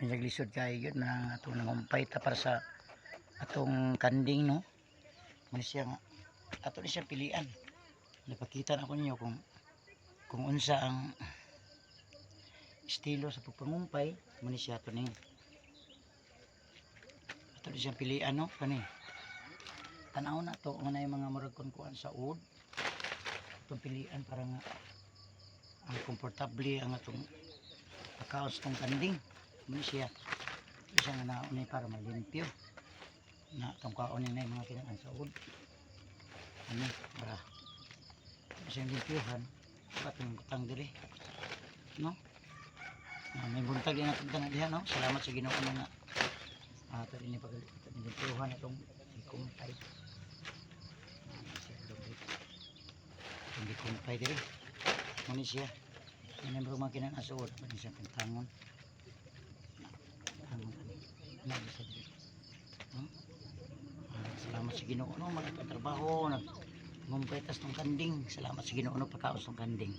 may naglisod kayo yun na atong nangumpay ta para sa atong kanding no. Muna siya nga ato ni siya pilian. Napakita na ko ninyo kung unsa ang estilo sa pagpangumpay. Muna siya ato ni siya pilian no kani. Tanaw na to una yung mga murag kuan sa ud. Itong pilian para nga ang komportable ang atong pagkaon sa kanding. Muna siya nga naunay para malimpyo na itong kaon na yung mga kinaan sa ud. Ano para siyang limpyohan patong butang diri no. May buntag din natin na diha no. Salamat sa Ginoo nga ato ini paglimpyohan itong kumpay. Hindi kumpay diri. Muna siya yan ang mga kinaan sa ud. Muna siya tangon ano bisa diri no. Salamat sa Ginoo no mga trabaho nagmumpay tas ng kanding. Salamat sa Ginoo no pagkaos ng kanding.